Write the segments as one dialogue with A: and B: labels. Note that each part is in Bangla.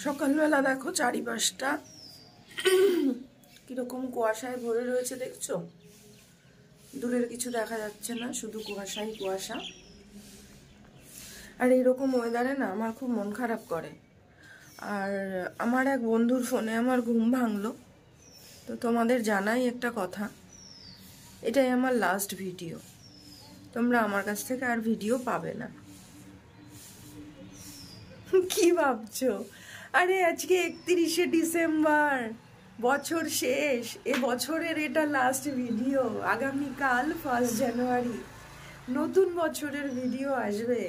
A: সকালবেলা দেখো চারিপাশটা কিরকম কুয়াশায় ভরে রয়েছে, দেখছো? দূরের কিছু দেখা যাচ্ছে না, শুধু কুয়াশাই কুয়াশা। আর এরকম ওয়েদারে না আমার খুব মন খারাপ করে। আর আমার এক বন্ধুর ফোনে আমার ঘুম ভাঙলো। তো তোমাদের জানাই একটা কথা, এটাই আমার লাস্ট ভিডিও। তোমরা আমার কাছ থেকে আর ভিডিও পাবে না। কি ভাবছো? আরে আজকে 31শে ডিসেম্বর, বছর শেষ। এ বছরের এটা লাস্ট ভিডিও। আগামীকাল 1 জানুয়ারি নতুন বছরের ভিডিও আসবে,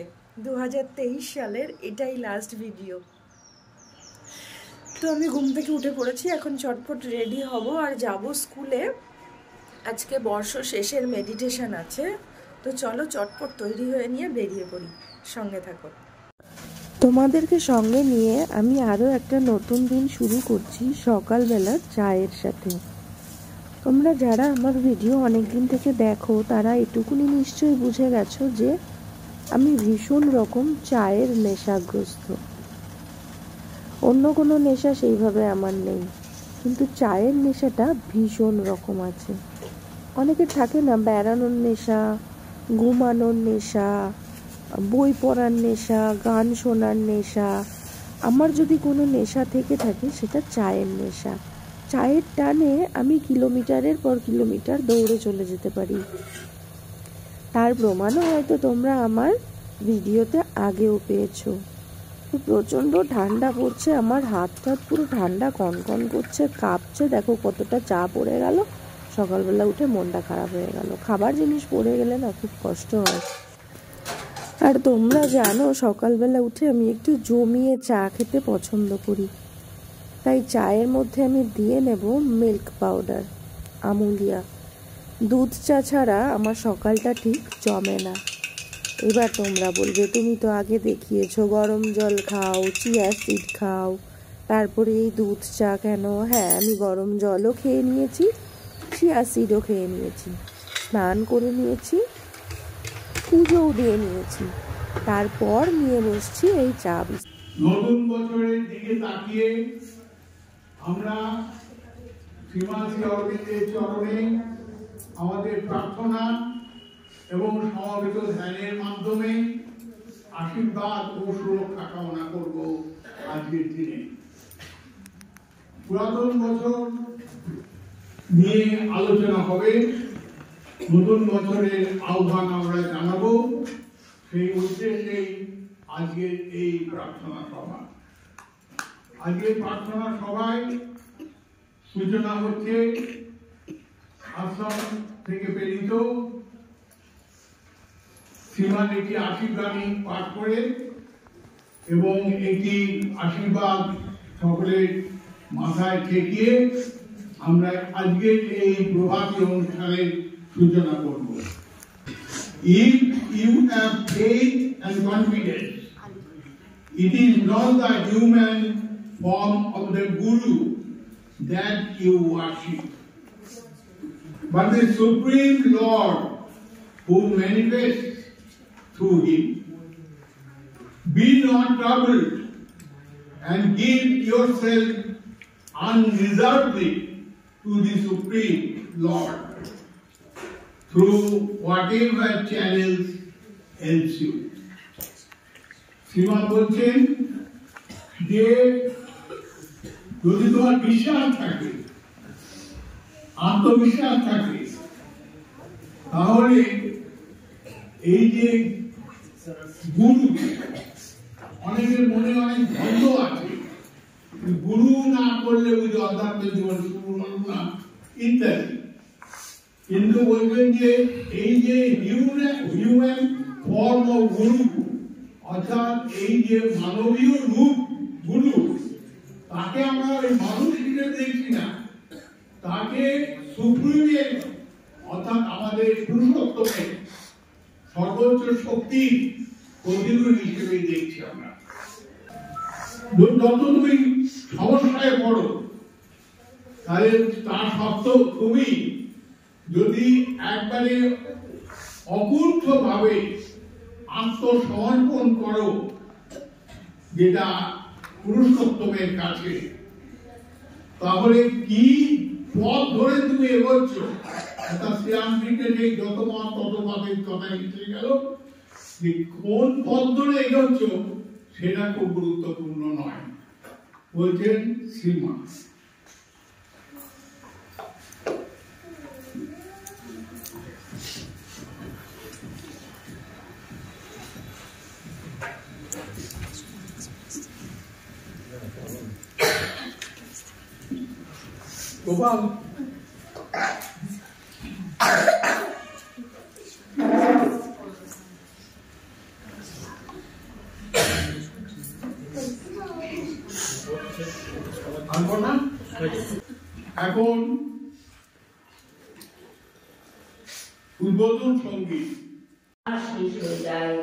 A: 2023 সালের। এটাই লাস্ট ভিডিও। তো আমি ঘুম থেকে উঠে পড়েছি, এখন চটপট রেডি হব আর যাব স্কুলে। আজকে বর্ষ শেষের মেডিটেশন আছে। তো চলো চটপট তৈরি হয়ে নিয়ে বেরিয়ে পড়ি, সঙ্গে থাকো। তোমাদেরকে সঙ্গে নিয়ে আমি আরও একটা নতুন দিন শুরু করছি সকালবেলা চায়ের সাথে। তোমরা যারা আমার ভিডিও অনেক দিন থেকে দেখো তারা এটুকুনি নিশ্চয়ই বুঝে গেছো যে আমি ভীষণ রকম চায়ের নেশাগ্রস্ত। অন্য কোনো নেশা সেইভাবে আমার নেই, কিন্তু চায়ের নেশাটা ভীষণ রকম আছে। অনেকের থাকে না বেড়ানোর নেশা, ঘুমানোর নেশা, বই পড়ার নেশা, গান শোনার নেশা। আমার যদি কোনো নেশা থেকে থাকে সেটা চায়ের নেশা। চায়ের টানে আমি কিলোমিটারের পর কিলোমিটার দৌড়ে চলে যেতে পারি। তার প্রমাণও হয়তো তোমরা আমার ভিডিওতে আগেও পেয়েছো। প্রচণ্ড ঠান্ডা পড়ছে, আমার হাত পুরো ঠান্ডা কনকন করছে, কাঁপছে। দেখো কতটা চা পড়ে গেল, সকালবেলা উঠে মনটা খারাপ হয়ে গেল। খাবার জিনিস পড়ে গেলে না খুব কষ্ট হয়। আর তোমরা জানো সকালবেলা উঠে আমি একটু জমিয়ে চা খেতে পছন্দ করি। তাই চায়ের মধ্যে আমি দিয়ে নেব মিল্ক পাউডার, আমুলিয়া। দুধ চা ছাড়া আমার সকালটা ঠিক জমে না। এবার তোমরা বলবে তুমি তো আগে দেখিয়েছো গরম জল খাও, চিয়া সিড খাও, তারপরে এই দুধ চা কেন? হ্যাঁ, আমি গরম জলও খেয়ে নিয়েছি, চিয়া সিডও খেয়ে নিয়েছি, স্নান করে নিয়েছি, পুজোও দিয়ে নিয়েছি, তারপর নিয়ে বসছি এই চা।
B: নতুন বছরের দিকে তাকিয়ে আমরা শ্রীমাসী অরবিন্দের চরণে আমাদের প্রার্থনা এবং সমবেত ধ্যানের মাধ্যমে আশীর্বাদ ও সুরক্ষা কামনা করব আজকের দিনে। পুরাতন বছর নিয়ে আলোচনা হবে, নতুন বছরের আহ্বান আমরা জানাবো। সেই উদ্দেশ্যেই আজকের এই প্রার্থনা সভা। আজকের প্রার্থনা সভায় সূচনা হচ্ছে আশ্রম থেকে প্রেরিত শ্রীমান একটি আশীর্বাণী পাঠ করে এবং একটি আশীর্বাদ সকলের মাথায় ঠেকিয়ে আমরা আজকের এই প্রভাতী অনুষ্ঠানের সূচনা করব। If you have faith and confidence, it is not the human form of the Guru that you worship, but the Supreme Lord who manifests through him. Be not troubled and give yourself unreservedly to the Supreme Lord through whatever channels helps you. শ্রীমান বলছেন যে যদি তোমার বিশ্বাস থাকে, আত্মবিশ্বাস থাকে, তাহলে এই যে গুরু, অনেকের মনে অনেক দ্বন্দ্ব আছে, গুরু না করলে ওই যে অধ্যাত্মিক জীবন শুরু হল না ইত্যাদি। কিন্তু বলবেন যে এই যে হিউম্যান ফর্ম অফ গুরু, অর্থাৎ এই যে মানবীয় রূপ গুরু, তাকে আমরা ওই মানুষ হিসেবে দেখছি না, তাকে সুপ্রিমের অর্থাৎ আমাদের পুরুষোত্তমের সর্বোচ্চ শক্তির প্রতিরূপ হিসেবে দেখছি আমরা। যত তুমি সমস্যায় পড়ো, তাহলে তার সত্ত্বেও তুমি যদি একবারে অকুণ্ঠ ভাবে আত্মসমর্পণ করো, যেটা পুরুষোত্তমের কাছে, তাহলে কি পথ ধরে তুমি এগোচ্ছ? শ্রীরামকৃষ্ণের সেই যত মত তত মতের কথা এসে গেল, কোন পথ ধরে এগোচ্ছ সেটা খুব গুরুত্বপূর্ণ নয়, বলছেন শ্রীমা। গোপাল, এখন উদ্বোধন সঙ্গীত
C: শেষ হয়ে যায়।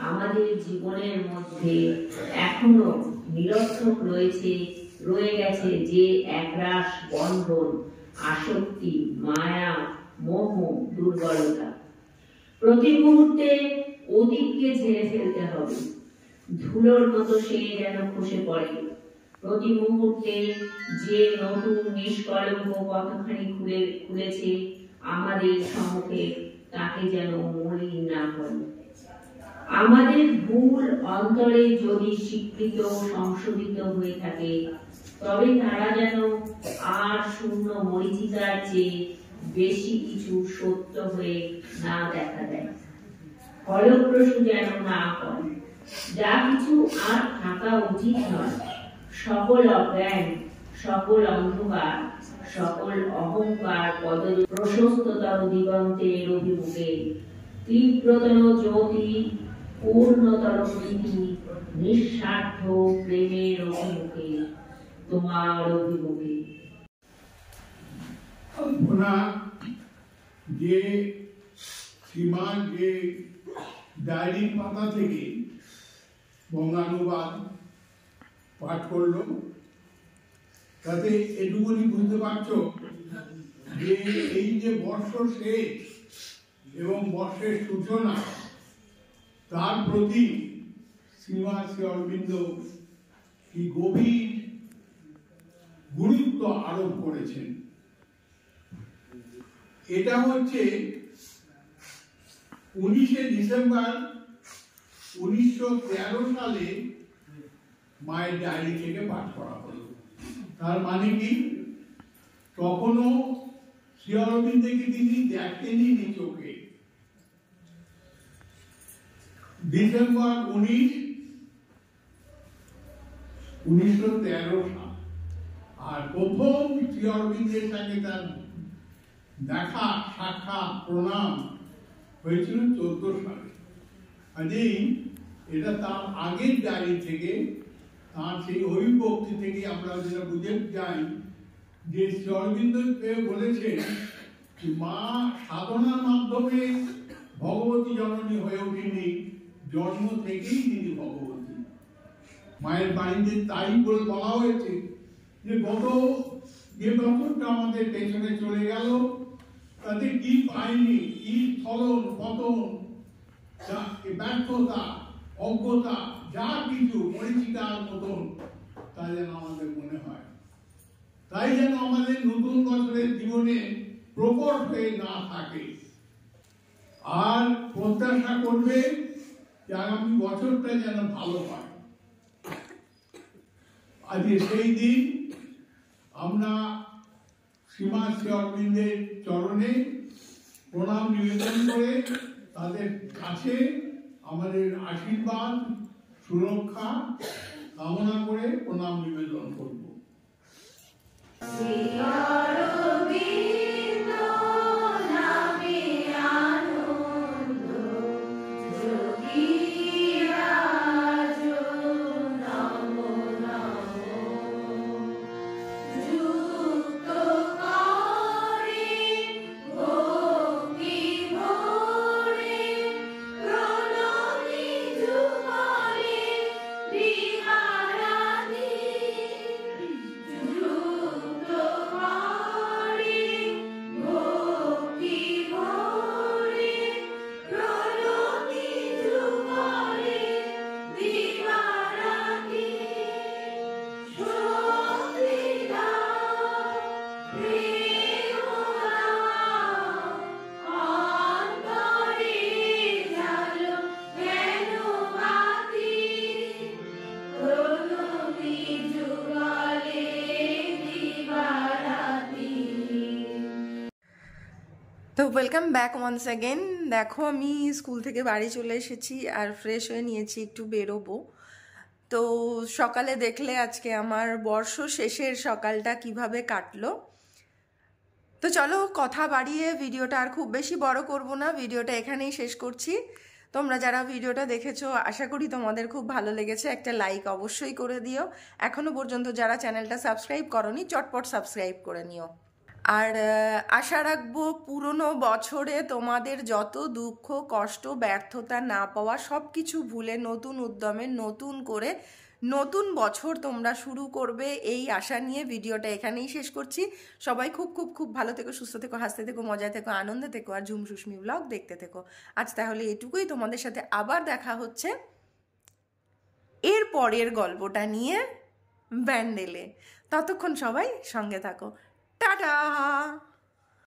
C: আমাদের জীবনের মধ্যে এখনো নিরর্থক রয়ে গেছে যে একরাশ বন্ধন, আসক্তি, মায়া, মোহ, দুর্বলতা। প্রতি মুহূর্তে অতীতকে ঝেড়ে ফেলতে হবে, ধুলোর মতো সে যেন খসে পড়ে। প্রতি মুহূর্তে যে নতুন নিষ্কলঙ্ক কতখানি খুলেছে আমাদের সম্মুখে, তাকে যেন মলিন না করে। আমাদের ভুল অন্তরে যদি স্বীকৃত সংশোধিত হয়ে থাকে, তবে তারা যেন আর শূন্য মরিচিকার চেয়ে বেশি কিছু সত্য হয়ে না দেখা দেয়, ফলপ্রসূ যেন না হয়। যা কিছু আর থাকা উচিত নয়, সকল অজ্ঞান, সকল অন্ধকার, সকল অহংকার প্রশস্ততর দিগন্তের অভিমুখে, তীব্রতর জ্যোতি, পূর্ণতর প্রীতি, নিঃস্বার্থ প্রেমের অভিমুখে, তোমার অভিমুখে।
B: যে সীমা যে ডায়েরির পাতা থেকে বঙ্গানুবাদ পাঠ করলো, তাতে এটুকুনি বুঝতে পারছো যে এই যে বর্ষ শেষ এবং বর্ষের সূচনা, তার প্রতি শ্রীমা শ্রী অরবিন্দ কি গভীর গুরুত্ব আরোপ করেছেন। এটা হচ্ছে 19শে ডিসেম্বর 1913 সালে মায়ের ডায়েরি থেকে পাঠ করা হলো। তার মানে কি, তখনও শ্রী অরবিন্দকে তিনি দেখতেনি নি চোখে। ডিসেম্বর 1913 সাল, আর প্রথম শ্রী অরবিন্দের সঙ্গে তার দেখা, সাক্ষাৎ, প্রণাম হয়েছিল 14 সালে। কাজেই এটা তার আগের ডায়েরি থেকে, তার সেই অভিব্যক্তি থেকে আমরা যেটা বুঝে যাই যে শ্রী অরবিন্দ বলেছেন মা সাধনার মাধ্যমে ভগবতী জননী হয়ে ওঠেনি, জন্ম থেকেই তিনি ভগবতী। মায়ের বাণীতে তাই বলে বলা হয়েছে যে গত যে বছরটা আমাদের পেছনে চলে গেল, তাতে কি পাইনি, কি ফলন, পতন, ব্যর্থতা, অজ্ঞতা, যা কিছু মরিচিকার মতন, তা যেন আমাদের মনে হয়। তাই যেন আমাদের নতুন বছরের জীবনে প্রকট হয়ে না থাকে, আর প্রত্যাশা করবে যে আগামী বছরটা যেন ভালো হয়। আজকে সেই দিন আমরা শ্রীমা শ্রী অরবিন্দের চরণে প্রণাম নিবেদন করে তাদের কাছে আমাদের আশীর্বাদ, সুরক্ষা কামনা করে প্রণাম নিবেদন করব।
D: Oh
A: তো ওয়েলকাম ব্যাক ওয়ান্স অ্যাগেন। দেখো আমি স্কুল থেকে বাড়ি চলে এসেছি আর ফ্রেশ হয়ে নিয়েছি, একটু বেরোবো। তো সকালে দেখলে আজকে আমার বর্ষ শেষের সকালটা কিভাবে কাটলো। তো চলো কথা বাড়িয়ে ভিডিওটা আর খুব বেশি বড় করব না, ভিডিওটা এখানেই শেষ করছি। তোমরা যারা ভিডিওটা দেখেছো আশা করি তোমাদের খুব ভালো লেগেছে, একটা লাইক অবশ্যই করে দিও। এখনো পর্যন্ত যারা চ্যানেলটা সাবস্ক্রাইব করোনি চটপট সাবস্ক্রাইব করে নিও। আর আশা রাখবো পুরনো বছরে তোমাদের যত দুঃখ কষ্ট ব্যর্থতা না পাওয়া সব কিছু ভুলে নতুন উদ্যমে নতুন করে নতুন বছর তোমরা শুরু করবে, এই আশা নিয়ে ভিডিওটা এখানেই শেষ করছি। সবাই খুব খুব খুব ভালো থেকো, সুস্থ থেকো, হাসতে থেকো, মজায় থেকো, আনন্দে থেকো, আর ঝুম সুস্মি ব্লগ দেখতে থেকো। আজ তাহলে এটুকুই, তোমাদের সাথে আবার দেখা হচ্ছে এর পরের গল্পটা নিয়ে ব্যান্ডেলে। ততক্ষণ সবাই সঙ্গে থাকো। টাটা।